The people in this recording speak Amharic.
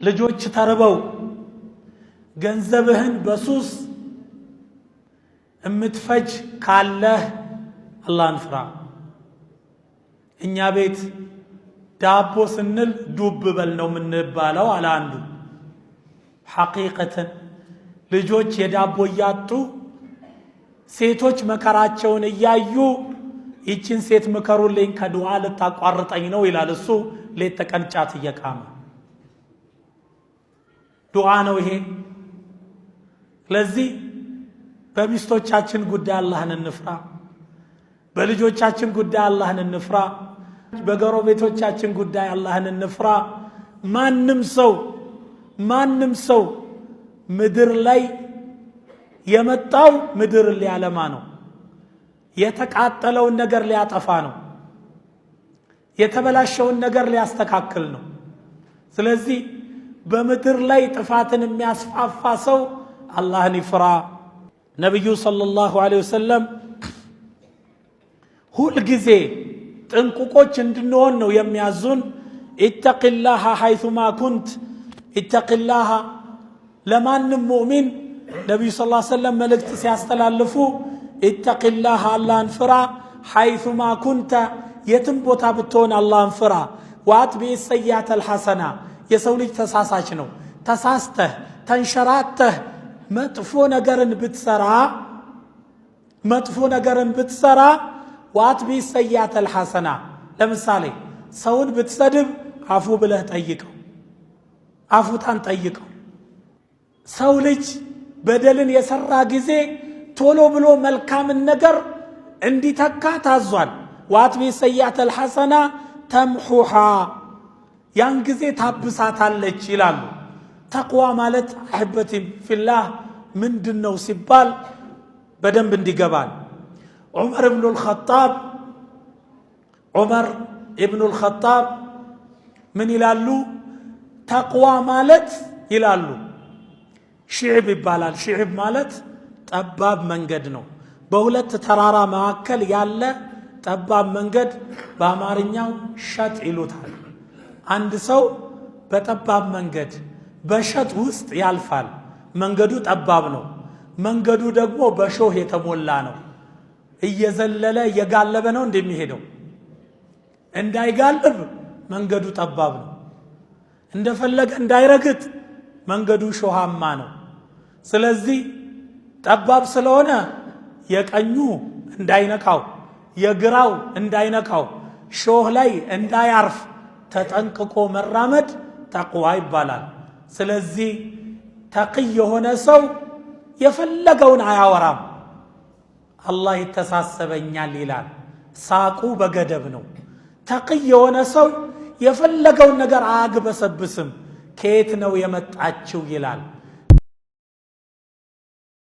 ልጆች ተርበው ገንዘብህን በሱስ እምትፈጅ ካለህ አላህን ፍራ። እኛ ቤት ዳቦ ስንል ዱብ በል ነው የምንባለው አለ አንዱ። ሐቂቀተን ልጆች የዳቦ እያጡ ሴቶች መከራቸውን እያዩ ይችን ሴት ምከሩልኝ ከዱዓ ልታቋርጠኝ ነው ይላል እሱ ሌት ተቀን ጫት እየቃመ። ዱዓ ነው ይሄ። ስለዚህ በሚስቶቻችን ጉዳይ አላህን እንፍራ፣ በልጆቻችን ጉዳይ አላህን እንፍራ፣ በጎረቤቶቻችን ጉዳይ አላህን እንፍራ። ማንም ሰው ምድር ላይ የመጣው ምድር ሊያለማ ነው። የተቃጠለውን ነገር ሊያጠፋ ነው። የተበላሸውን ነገር ሊያስተካክል ነው። ስለዚህ በምድር ላይ ጥፋትን የሚያስፋፋ ሰው አላህን ይፍራ። ነብዩ ሰለላሁ ዐለይሂ ወሰለም ሁል ጊዜ ጥንቁቆች እንድንሆን ነው የሚያዙን። ኢተቂላህ ሐይቱማ ኩንት፣ ኢተቂላህ ለማንም ሙእሚን ነብዩ ሰለላሁ ዐለይሂ ወሰለም መልእክት ሲያስተላልፉ ኢተቂላህ አላህን ፍራ፣ ሐይቱማ ኩንተ የትም ቦታ ብትሆን አላህን ፍራ። ወአትቢዕ ሰይአተል ሐሰና የሰው ልጅ ተሳሳች ነው። ተሳስተህ ተንሸራተህ መጥፎ ነገርን ብትሰራ ወአትቢዕ ሰይአተል ሐሰና ለምሳሌ ሰውን ብትሰድብ አፉ ብለህ ጠይቀው፣ አፉታን ጠይቀው። ሰው ልጅ በደልን የሰራ ጊዜ ቶሎ ብሎ መልካምን ነገር እንዲተካ ታዟል። ወአትቢዕ ሰይአተል ሐሰና ተምሑሃ ያን ጊዜ ታብሳታለች ይላሉ። ተቅዋ ማለት አሕበቲ ፊላህ ምንድነው ሲባል በደንብ እንዲገባል። ዑመር ኢብኑል ኸጣብ ምን ይላሉ? ተቅዋ ማለት ይላሉ ሽዕብ ይባላል። ሽዕብ ማለት ጠባብ መንገድ ነው። በሁለት ተራራ መካከል ያለ ጠባብ መንገድ በአማርኛው ሸጥ ይሉታል። አንድ ሰው በጠባብ መንገድ በሸጥ ውስጥ ያልፋል። መንገዱ ጠባብ ነው። መንገዱ ደግሞ በሾህ የተሞላ ነው። እየዘለለ እየጋለበ ነው እንደሚሄደው። እንዳይጋልብ መንገዱ ጠባብ ነው። እንደፈለገ እንዳይረግጥ መንገዱ ሾሃማ ነው። ስለዚህ ጠባብ ስለሆነ የቀኙ እንዳይነካው የግራው እንዳይነካው ሾህ ላይ እንዳያርፍ ተጠንቅቆ መራመድ ተቅዋ ይባላል። ስለዚህ ተቅይ የሆነ ሰው የፈለገውን አያወራም። አላህ ይተሳሰበኛል ይላል። ሳቁ በገደብ ነው። ተቅይ የሆነ ሰው የፈለገውን ነገር አያግበሰብስም። ከየት ነው የመጣችው ይላል።